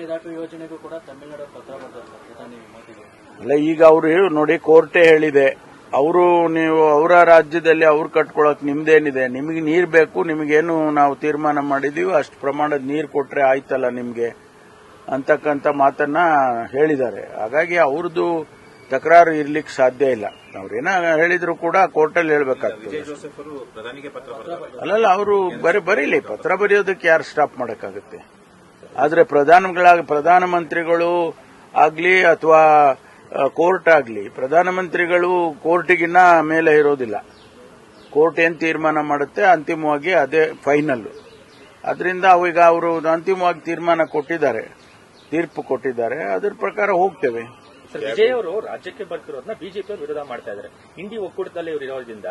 ಮೇಕೆದಾಟು ಯೋಜನೆಗೂ ಕೂಡ ತಮಿಳುನಾಡು ಪತ್ರ ಬರೆದಿದ್ದಾರೆ ಪ್ರಧಾನಿ ಮೋದಿಗೆ. ಅಲ್ಲ, ಈಗ ಅವರು ನೋಡಿ, ಕೋರ್ಟೇ ಹೇಳಿದೆ, ಅವರು ನೀವು ಅವರ ರಾಜ್ಯದಲ್ಲಿ ಅವ್ರು ಕಟ್ಕೊಳಕ್ ನಿಮ್ದೇನಿದೆ, ನಿಮಗೆ ನೀರು ಬೇಕು, ನಿಮಗೇನು ನಾವು ತೀರ್ಮಾನ ಮಾಡಿದೀವಿ ಅಷ್ಟು ಪ್ರಮಾಣದ ನೀರು ಕೊಟ್ರೆ ಆಯ್ತಲ್ಲ ನಿಮ್ಗೆ ಅಂತಕ್ಕಂಥ ಮಾತನ್ನ ಹೇಳಿದ್ದಾರೆ. ಹಾಗಾಗಿ ಅವ್ರದ್ದು ತಕರಾರು ಇರ್ಲಿಕ್ಕೆ ಸಾಧ್ಯ ಇಲ್ಲ. ಅವ್ರೇನ ಹೇಳಿದ್ರು ಕೂಡ ಕೋರ್ಟಲ್ಲಿ ಹೇಳ್ಬೇಕಾಗ್ತದೆ. ಅಲ್ಲಲ್ಲ, ಅವರು ಬರೀಲಿ, ಪತ್ರ ಬರೆಯೋದಕ್ಕೆ ಯಾರು ಸ್ಟಾಪ್ ಮಾಡಕ್ಕಾಗುತ್ತೆ. ಆದ್ರೆ ಪ್ರಧಾನಮಂತ್ರಿಗಳು ಆಗ್ಲಿ ಅಥವಾ ಕೋರ್ಟ್ ಆಗ್ಲಿ, ಪ್ರಧಾನಮಂತ್ರಿಗಳು ಕೋರ್ಟಿಗಿನ್ನ ಮೇಲೆ ಇರೋದಿಲ್ಲ. ಕೋರ್ಟ್ ಏನ್ ತೀರ್ಮಾನ ಮಾಡುತ್ತೆ ಅಂತಿಮವಾಗಿ ಅದೇ ಫೈನಲ್. ಅದರಿಂದ ಈಗ ಅವರು ಅಂತಿಮವಾಗಿ ತೀರ್ಪು ಕೊಟ್ಟಿದ್ದಾರೆ, ಅದರ ಪ್ರಕಾರ ಹೋಗ್ತೇವೆ. ವಿಜಯ್ ಅವರು ರಾಜ್ಯಕ್ಕೆ ಬರ್ತಿರೋದನ್ನ ಬಿಜೆಪಿ ಅವರು ವಿರೋಧ ಮಾಡ್ತಾ ಇದ್ದಾರೆ. ಇಂಡಿ ಒಕ್ಕೂಟದಲ್ಲಿ ಇವರು ಇರೋದ್ರಿಂದ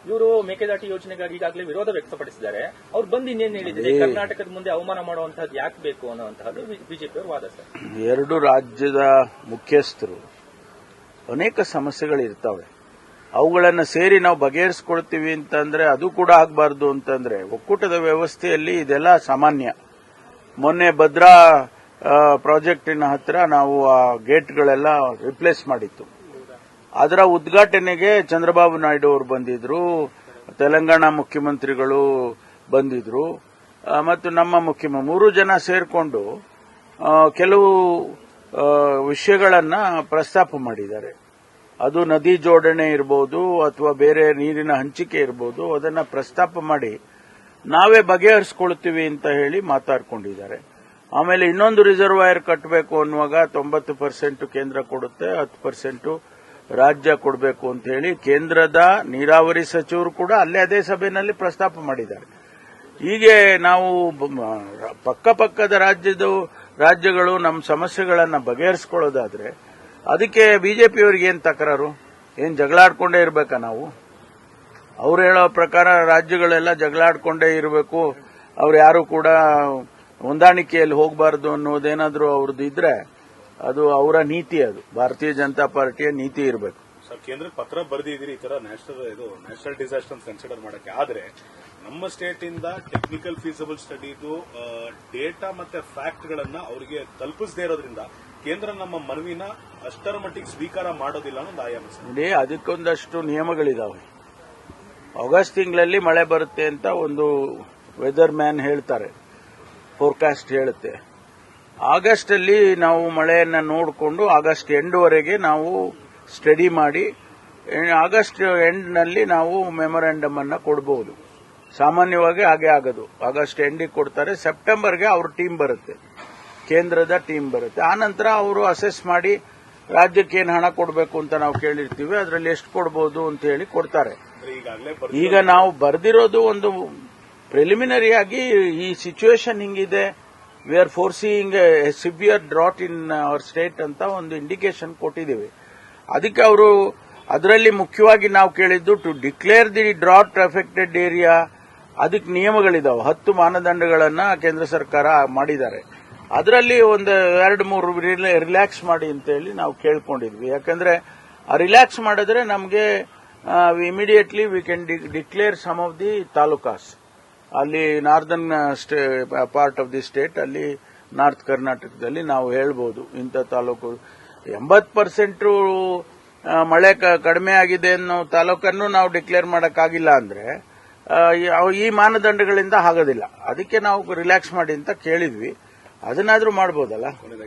ಇವರು ಮೇಕೆದಾಟು ಯೋಜನೆಗಾಗಿ ಈಗಾಗಲೇ ವಿರೋಧ ವ್ಯಕ್ತಪಡಿಸಿದ್ದಾರೆ. ಅವ್ರು ಬಂದು ಇನ್ನೇನು ಹೇಳಿದ್ದಾರೆ, ಕರ್ನಾಟಕದ ಮುಂದೆ ಅವಮಾನ ಮಾಡುವಂತಹದ್ದು ಯಾಕೆ ಬೇಕು ಅನ್ನುವಂತಹದ್ದು ಬಿಜೆಪಿ ಅವರು ವಾದ. ಸರ್, ಎರಡು ರಾಜ್ಯದ ಮುಖ್ಯಸ್ಥರು ಅನೇಕ ಸಮಸ್ಯೆಗಳಿರ್ತಾವೆ, ಅವುಗಳನ್ನು ಸೇರಿ ನಾವು ಬಗೆಹರಿಸಿಕೊಳ್ತೀವಿ ಅಂತಂದ್ರೆ ಅದು ಕೂಡ ಆಗಬಾರ್ದು ಅಂತಂದ್ರೆ ಒಕ್ಕೂಟದ ವ್ಯವಸ್ಥೆಯಲ್ಲಿ ಇದೆಲ್ಲ ಸಾಮಾನ್ಯ. ಮೊನ್ನೆ ಭದ್ರಾ ಪ್ರಾಜೆಕ್ಟಿನ ಹತ್ರ ನಾವು ಆ ಗೇಟ್ಗಳೆಲ್ಲ ರಿಪ್ಲೇಸ್ ಮಾಡಿತ್ತು. ಅದರ ಉದ್ಘಾಟನೆಗೆ ಚಂದ್ರಬಾಬು ನಾಯ್ಡು ಅವರು ಬಂದಿದ್ರು, ತೆಲಂಗಾಣ ಮುಖ್ಯಮಂತ್ರಿಗಳು ಬಂದಿದ್ರು, ಮತ್ತು ನಮ್ಮ ಮೂರು ಜನ ಸೇರ್ಕೊಂಡು ಕೆಲವು ವಿಷಯಗಳನ್ನ ಪ್ರಸ್ತಾಪ ಮಾಡಿದ್ದಾರೆ. ಅದು ನದಿ ಜೋಡಣೆ ಇರಬಹುದು ಅಥವಾ ಬೇರೆ ನೀರಿನ ಹಂಚಿಕೆ ಇರಬಹುದು, ಅದನ್ನ ಪ್ರಸ್ತಾಪ ಮಾಡಿ ನಾವೇ ಬಗೆಹರಿಸಿಕೊಳ್ತೀವಿ ಅಂತ ಹೇಳಿ ಮಾತಾಡ್ಕೊಂಡಿದ್ದಾರೆ. ಆಮೇಲೆ ಇನ್ನೊಂದು ರಿಸರ್ವಾಯರ್ ಕಟ್ಟಬೇಕು ಅನ್ನುವಾಗ 90% ಕೇಂದ್ರ ಕೊಡುತ್ತೆ, 10% ರಾಜ್ಯ ಕೊಡಬೇಕು ಅಂತ ಹೇಳಿ ಕೇಂದ್ರದ ನೀರಾವರಿ ಸಚಿವರು ಕೂಡ ಅದೇ ಸಭೆಯಲ್ಲಿ ಪ್ರಸ್ತಾಪ ಮಾಡಿದ್ದಾರೆ. ಹೀಗೆ ನಾವು ಪಕ್ಕದ ರಾಜ್ಯಗಳು ನಮ್ಮ ಸಮಸ್ಯೆಗಳನ್ನು ಬಗೆಹರಿಸಿಕೊಳ್ಳೋದಾದ್ರೆ ಅದಕ್ಕೆ ಬಿಜೆಪಿಯವರಿಗೆ ಏನ್ ತಕರಾರು? ಏನ್ ಜಗಳಾಡ್ಕೊಂಡೇ ಇರಬೇಕಾ ನಾವು? ಅವ್ರು ಹೇಳೋ ಪ್ರಕಾರ ರಾಜ್ಯಗಳೆಲ್ಲ ಜಗಳಾಡ್ಕೊಂಡೇ ಇರಬೇಕು, ಅವ್ರು ಯಾರು ಕೂಡ ಹೊಂದಾಣಿಕೆಯಲ್ಲಿ ಹೋಗಬಾರದು ಅನ್ನೋದೇನಾದ್ರೂ ಅವ್ರದ್ದು ಇದ್ರೆ ಅದು ಅವರ ನೀತಿ, ಅದು ಭಾರತೀಯ ಜನತಾ ಪಾರ್ಟಿಯ ನೀತಿ ಇರಬೇಕು. ಸರ್, ಕೇಂದ್ರಕ್ಕೆ ಪತ್ರ ಬರೆದಿದ್ದೀರಿ ಈ ತರ ನ್ಯಾಷನಲ್ ಡಿಸಾಸ್ಟರ್ ಕನ್ಸಿಡರ್ ಮಾಡಕ್ಕೆ. ಆದ್ರೆ ನಮ್ಮ ಸ್ಟೇಟ್ ಇಂದ ಟೆಕ್ನಿಕಲ್ ಫೀಸಿಬಲ್ ಸ್ಟಡಿದು ಡೇಟಾ ಮತ್ತೆ ಫ್ಯಾಕ್ಟ್ ಗಳನ್ನ ಅವರಿಗೆ ತಲುಪಿಸದೇ ಇರೋದ್ರಿಂದ ಕೇಂದ್ರ ನಮ್ಮ ಮನವಿನ ಅಷ್ಟರ ಮಟ್ಟಿಗೆ ಸ್ವೀಕಾರ ಮಾಡೋದಿಲ್ಲ ಅನ್ನೋದು ಆಯಾಮ. ನೋಡಿ, ಅದಕ್ಕೊಂದಷ್ಟು ನಿಯಮಗಳಿದಾವೆ. ಆಗಸ್ಟ್ ತಿಂಗಳಲ್ಲಿ ಮಳೆ ಬರುತ್ತೆ ಅಂತ ಒಂದು ವೆದರ್ ಮ್ಯಾನ್ ಹೇಳ್ತಾರೆ, ಫೋರ್ಕಾಸ್ಟ್ ಹೇಳುತ್ತೆ. ಆಗಸ್ಟ್ ಅಲ್ಲಿ ನಾವು ಮಳೆಯನ್ನ ನೋಡಿಕೊಂಡು ಆಗಸ್ಟ್ ಎಂಡ್ವರೆಗೆ ನಾವು ಸ್ಟಡಿ ಮಾಡಿ ಆಗಸ್ಟ್ ಎಂಡ್ನಲ್ಲಿ ನಾವು ಮೆಮೊರಾಂಡಮ್ ಅನ್ನ ಕೊಡಬಹುದು. ಸಾಮಾನ್ಯವಾಗಿ ಹಾಗೆ ಆಗೋದು. ಆಗಸ್ಟ್ ಎಂಡಿಗೆ ಕೊಡ್ತಾರೆ, ಸೆಪ್ಟೆಂಬರ್ಗೆ ಅವ್ರ ಟೀಮ್ ಬರುತ್ತೆ, ಕೇಂದ್ರದ ಟೀಮ್ ಬರುತ್ತೆ. ಆನಂತರ ಅವರು ಅಸೆಸ್ ಮಾಡಿ ರಾಜ್ಯಕ್ಕೆ ಏನು ಹಣ ಕೊಡಬೇಕು ಅಂತ ನಾವು ಕೇಳಿರ್ತೀವಿ, ಅದರಲ್ಲಿ ಎಷ್ಟು ಕೊಡಬಹುದು ಅಂತ ಹೇಳಿ ಕೊಡ್ತಾರೆ. ಈಗ ನಾವು ಬರೆದಿರೋದು ಒಂದು ಪ್ರಿಲಿಮಿನರಿ ಆಗಿ ಈ ಸಿಚುವೇಶನ್ ಹಿಂಗಿದೆ, we are forcing A severe drought in our state ಅಂತ ಒಂದು ಇಂಡಿಕೇಶನ್ ಕೊಟ್ಟಿದ್ದೀವಿ. ಅದಕ್ಕೆ ಅವರು ಅದರಲ್ಲಿ ಮುಖ್ಯವಾಗಿ ನಾವು ಕೇಳಿದ್ದು to declare the drought affected area. ಅದಕ್ಕೆ ನಿಯಮಗಳಿದಾವೆ, 10 ಮಾನದಂಡಗಳನ್ನ ಕೇಂದ್ರ ಸರ್ಕಾರ ಮಾಡಿದ್ದಾರೆ. ಅದರಲ್ಲಿ ಒಂದು 2-3 ರಿಲ್ಯಾಕ್ಸ್ ಮಾಡಿ ಅಂತ ಹೇಳಿ ನಾವು ಕೇಳ್ಕೊಂಡಿದ್ವಿ. ಯಾಕಂದ್ರೆ ರಿಲ್ಯಾಕ್ಸ್ ಮಾಡಿದ್ರೆ ನಮಗೆ immediately we can declare some of the talukas. ಅಲ್ಲಿ northern part of the state, ಅಲ್ಲಿ ನಾರ್ತ್ ಕರ್ನಾಟಕದಲ್ಲಿ ನಾವು ಹೇಳ್ಬೋದು ಇಂಥ ತಾಲೂಕು 80% ಮಳೆ ಕಡಿಮೆ ಆಗಿದೆ ಅನ್ನೋ ತಾಲೂಕನ್ನು ನಾವು ಡಿಕ್ಲೇರ್ ಮಾಡಕ್ಕಾಗಿಲ್ಲ ಅಂದ್ರೆ ಈ ಮಾನದಂಡಗಳಿಂದ ಆಗೋದಿಲ್ಲ. ಅದಕ್ಕೆ ನಾವು ರಿಲ್ಯಾಕ್ಸ್ ಮಾಡಿ ಅಂತ ಕೇಳಿದ್ವಿ. ಅದನ್ನಾದ್ರೂ ಮಾಡಬಹುದಲ್ಲ.